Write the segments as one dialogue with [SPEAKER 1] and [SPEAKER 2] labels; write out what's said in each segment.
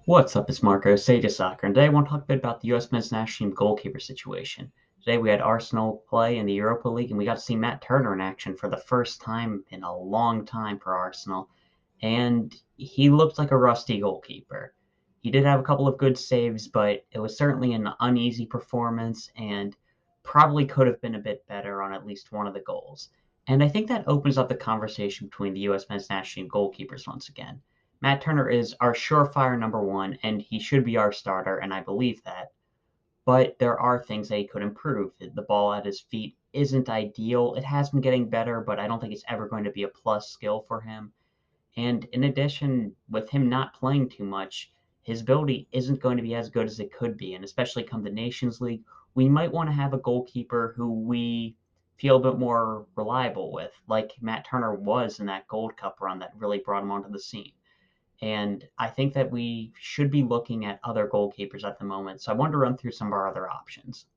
[SPEAKER 1] What's up, it's Marco, Sage Soccer, and today I want to talk a bit about the US men's national team goalkeeper situation. Today we had Arsenal play in the Europa League, and we got to see Matt Turner in action for the first time in a long time for Arsenal, and he looked like a rusty goalkeeper. He did have a couple of good saves, but it was certainly an uneasy performance, and probably could have been a bit better on at least one of the goals. And I think that opens up the conversation between the US men's national team goalkeepers once again. Matt Turner is our surefire number one, and he should be our starter, and I believe that. But there are things that he could improve. The ball at his feet isn't ideal. It has been getting better, but I don't think it's ever going to be a plus skill for him. And in addition, with him not playing too much, his ability isn't going to be as good as it could be. And especially come the Nations League, we might want to have a goalkeeper who we feel a bit more reliable with, like Matt Turner was in that Gold Cup run that really brought him onto the scene. And I think that we should be looking at other goalkeepers at the moment. So I wanted to run through some of our other options.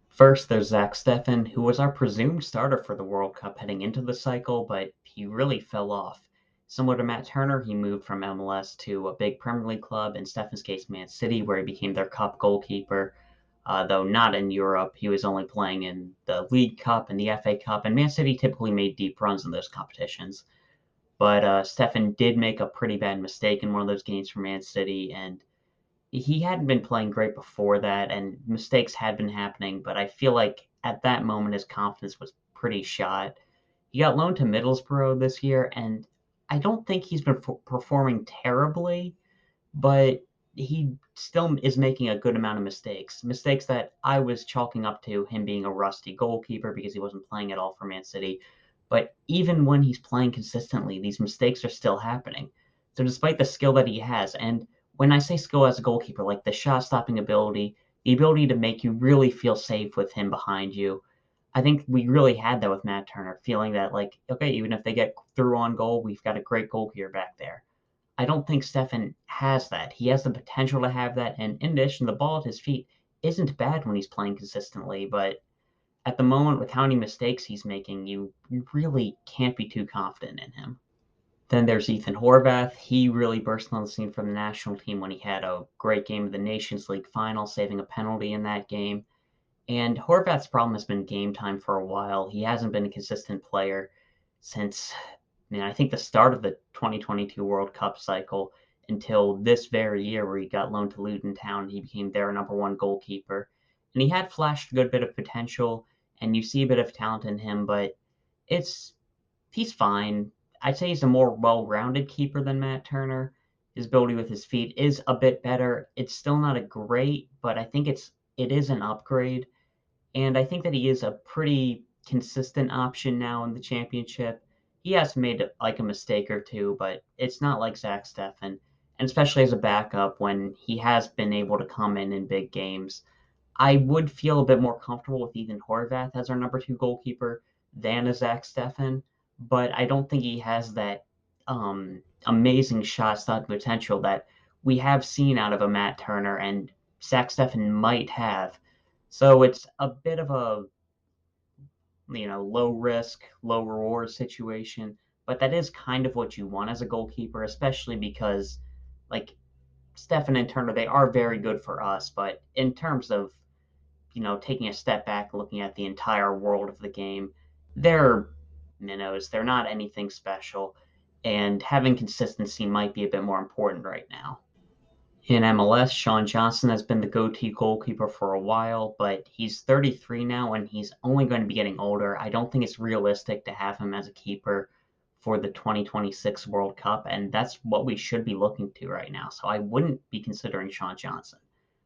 [SPEAKER 1] First, there's Zack Steffen, who was our presumed starter for the World Cup heading into the cycle, but he really fell off. Similar to Matt Turner, he moved from MLS to a big Premier League club, in Steffen's case, Man City, where he became their cup goalkeeper. Though not in Europe, he was only playing in the League Cup and the FA Cup, and Man City typically made deep runs in those competitions. But Steffen did make a pretty bad mistake in one of those games for Man City, and he hadn't been playing great before that, and mistakes had been happening. But I feel like at that moment his confidence was pretty shot. He got loaned to Middlesbrough this year, and I don't think he's been performing terribly, but he still is making a good amount of mistakes. Mistakes that I was chalking up to him being a rusty goalkeeper because he wasn't playing at all for Man City. But even when he's playing consistently, these mistakes are still happening. So despite the skill that he has, and when I say skill as a goalkeeper, like the shot stopping ability, the ability to make you really feel safe with him behind you, I think we really had that with Matt Turner, feeling that like, okay, even if they get through on goal, we've got a great goalkeeper back there. I don't think Steffen has that. He has the potential to have that, and in addition, the ball at his feet isn't bad when he's playing consistently, but at the moment, with how many mistakes he's making, you really can't be too confident in him. Then there's Ethan Horvath. He really burst on the scene for the national team when he had a great game of the Nations League final, saving a penalty in that game. And Horvath's problem has been game time for a while. He hasn't been a consistent player since, I think the start of the 2022 World Cup cycle until this very year where he got loaned to Luton Town. He became their number one goalkeeper. And he had flashed a good bit of potential, and you see a bit of talent in him, but it's he's fine. I'd say he's a more well-rounded keeper than Matt Turner. His ability with his feet is a bit better. It's still not a great, but I think it is an upgrade. And I think that he is a pretty consistent option now in the championship. He has made like a mistake or two, but it's not like Zach Steffen. And especially as a backup, when he has been able to come in big games, I would feel a bit more comfortable with Ethan Horvath as our number two goalkeeper than a Zach Steffen. But I don't think he has that amazing shot stop potential that we have seen out of a Matt Turner and Zach Steffen might have. So it's a bit of a low risk, low reward situation, but that is kind of what you want as a goalkeeper, especially because like Steffen and Turner, they are very good for us, but in terms of taking a step back, looking at the entire world of the game, they're minnows. They're not anything special, and having consistency might be a bit more important right now. In MLS, Sean Johnson has been the go-to goalkeeper for a while, but he's 33 now and he's only going to be getting older. I don't think it's realistic to have him as a keeper for the 2026 World Cup, and that's what we should be looking to right now. So I wouldn't be considering Sean Johnson.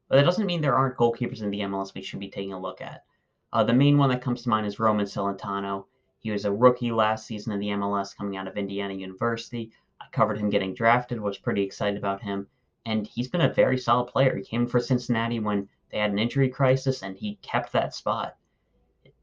[SPEAKER 1] But that doesn't mean there aren't goalkeepers in the MLS we should be taking a look at. The main one that comes to mind is Roman Celentano. He was a rookie last season in the MLS coming out of Indiana University. I covered him getting drafted, was pretty excited about him, and he's been a very solid player. He came in for Cincinnati when they had an injury crisis, and he kept that spot.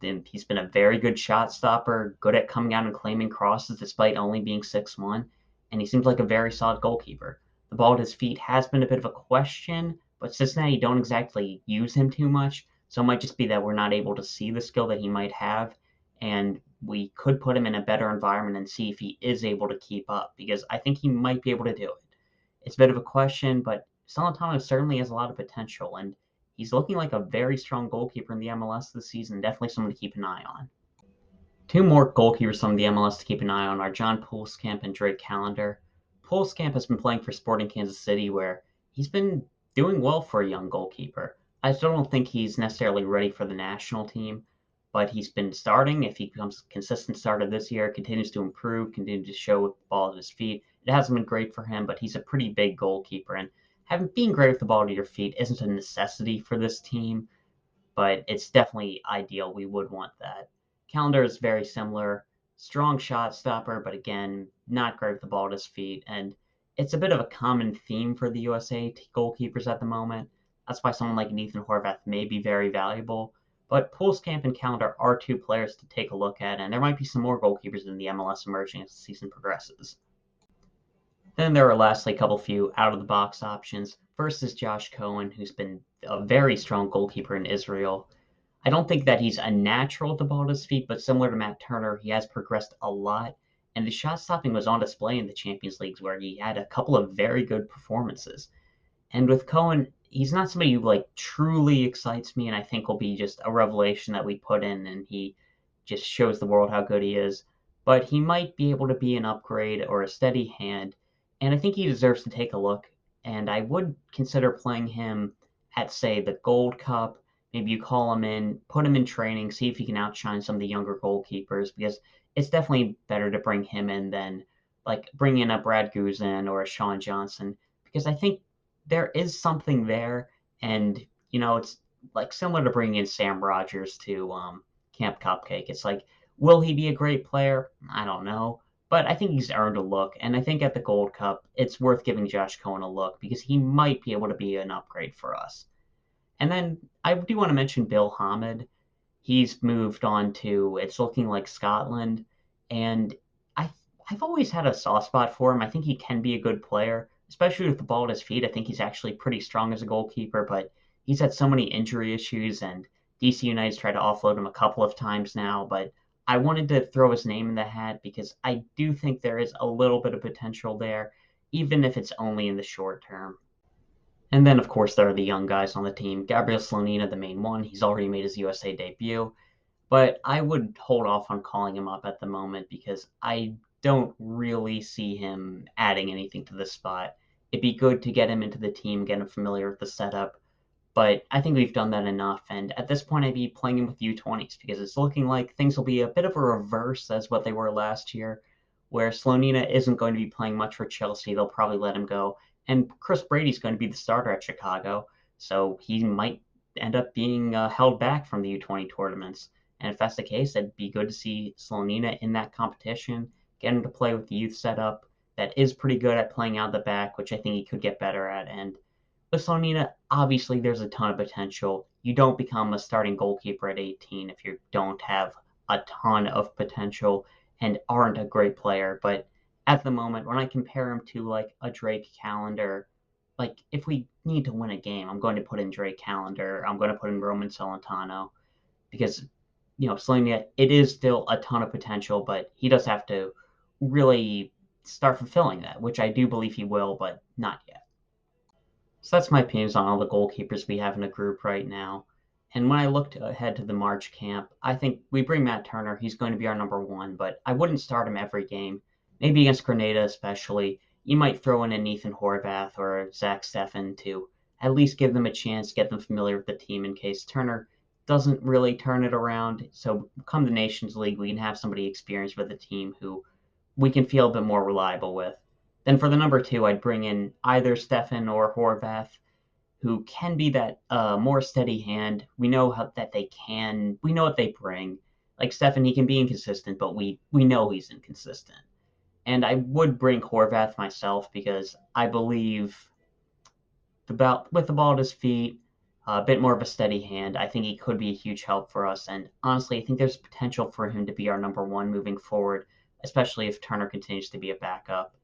[SPEAKER 1] And he's been a very good shot stopper, good at coming out and claiming crosses despite only being 6'1", and he seems like a very solid goalkeeper. The ball at his feet has been a bit of a question, but Cincinnati don't exactly use him too much, so it might just be that we're not able to see the skill that he might have, and we could put him in a better environment and see if he is able to keep up, because I think he might be able to do it. it's a bit of a question, but Celentano certainly has a lot of potential, and he's looking like a very strong goalkeeper in the MLS this season. Definitely someone to keep an eye on. Two more goalkeepers from the MLS to keep an eye on are John Pulskamp and Drake Callender. Pulskamp has been playing for Sporting Kansas City, where he's been doing well for a young goalkeeper. I still don't think he's necessarily ready for the national team, but he's been starting. If he becomes a consistent starter this year, continues to improve, continues to show with the ball at his feet, it hasn't been great for him, but he's a pretty big goalkeeper. And having being great with the ball at your feet isn't a necessity for this team, but it's definitely ideal. We would want that. Callender is very similar, strong shot stopper, but again, not great with the ball at his feet. And it's a bit of a common theme for the USA goalkeepers at the moment. That's why someone like Ethan Horvath may be very valuable. But Pulskamp and Callender are two players to take a look at, and there might be some more goalkeepers in the MLS emerging as the season progresses. Then there are lastly a couple few out of the box options. First is Josh Cohen, who's been a very strong goalkeeper in Israel. I don't think that he's a natural at the ball at his feet, but similar to Matt Turner, he has progressed a lot, and the shot stopping was on display in the Champions Leagues where he had a couple of very good performances. And with Cohen, he's not somebody who like truly excites me, and I think will be just a revelation that we put in, and he just shows the world how good he is. But he might be able to be an upgrade or a steady hand, and I think he deserves to take a look. And I would consider playing him at, say, the Gold Cup. Maybe you call him in, put him in training, see if he can outshine some of the younger goalkeepers, because it's definitely better to bring him in than like bring in a Brad Guzan or a Sean Johnson, because I think there is something there, and it's like similar to bringing in Sam Rogers to Camp Cupcake. It's like, will he be a great player? I don't know, but I think he's earned a look, and I think at the Gold Cup, it's worth giving Josh Cohen a look because he might be able to be an upgrade for us. And then I do want to mention Bill Hamid. He's moved on to, it's looking like, Scotland, and I I've always had a soft spot for him. I think he can be a good player, especially with the ball at his feet. I think he's actually pretty strong as a goalkeeper, but he's had so many injury issues, and DC United's tried to offload him a couple of times now. But I wanted to throw his name in the hat because I do think there is a little bit of potential there, even if it's only in the short term. And then, of course, there are the young guys on the team. Gabriel Slonina, the main one. He's already made his USA debut, but I would hold off on calling him up at the moment because I don't really see him adding anything to this spot. It'd be good to get him into the team, get him familiar with the setup, but I think we've done that enough. And at this point, I'd be playing him with U20s because it's looking like things will be a bit of a reverse as what they were last year, where Slonina isn't going to be playing much for Chelsea. They'll probably let him go. And Chris Brady's going to be the starter at Chicago, so he might end up being held back from the U20 tournaments. And if that's the case, it'd be good to see Slonina in that competition, get him to play with the youth setup that is pretty good at playing out the back, which I think he could get better at. And with Slonina, obviously there's a ton of potential. You don't become a starting goalkeeper at 18 if you don't have a ton of potential and aren't a great player. But at the moment, when I compare him to like a Drake Callender, like if we need to win a game, I'm going to put in Drake Callender. I'm going to put in Roman Celentano because Slonina, it is still a ton of potential, but he does have to really start fulfilling that, which I do believe he will, but not yet. So that's my opinions on all the goalkeepers we have in a group right now. And when I looked ahead to the March camp, I think we bring Matt Turner. He's going to be our number one, but I wouldn't start him every game. Maybe against Grenada, especially. You might throw in an Ethan Horvath or Zack Steffen to at least give them a chance, get them familiar with the team in case Turner doesn't really turn it around. So come the Nations League, we can have somebody experienced with the team who we can feel a bit more reliable with. Then for the number two, I'd bring in either Steffen or Horvath, who can be that more steady hand. We know that they can. We know what they bring. Like Steffen, he can be inconsistent, but we know he's inconsistent. And I would bring Horvath myself because I believe with the ball at his feet, a bit more of a steady hand. I think he could be a huge help for us. And honestly, I think there's potential for him to be our number one moving forward, especially if Turner continues to be a backup.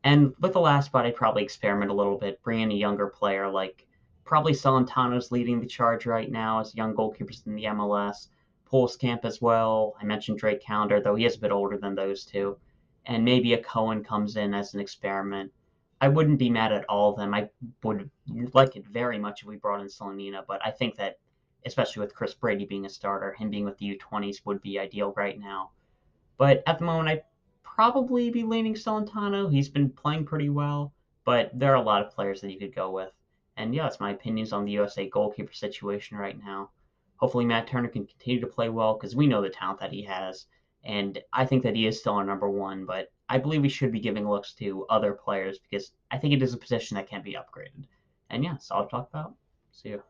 [SPEAKER 1] And with the last spot, I'd probably experiment a little bit, bring in a younger player like probably Celentano's leading the charge right now as young goalkeepers in the MLS. Pulskamp as well. I mentioned Drake Callender, though he is a bit older than those two. And maybe a Cohen comes in as an experiment. I wouldn't be mad at all of them. I would like it very much if we brought in Slonina, but I think that, especially with Chris Brady being a starter, him being with the U20s would be ideal right now. But at the moment, I'd probably be leaning Celentano. He's been playing pretty well, but there are a lot of players that you could go with. And yeah, that's my opinions on the USA goalkeeper situation right now. Hopefully, Matt Turner can continue to play well because we know the talent that he has. And I think that he is still our number one, but I believe we should be giving looks to other players because I think it is a position that can be upgraded. And yeah, that's all I've talked about. See you.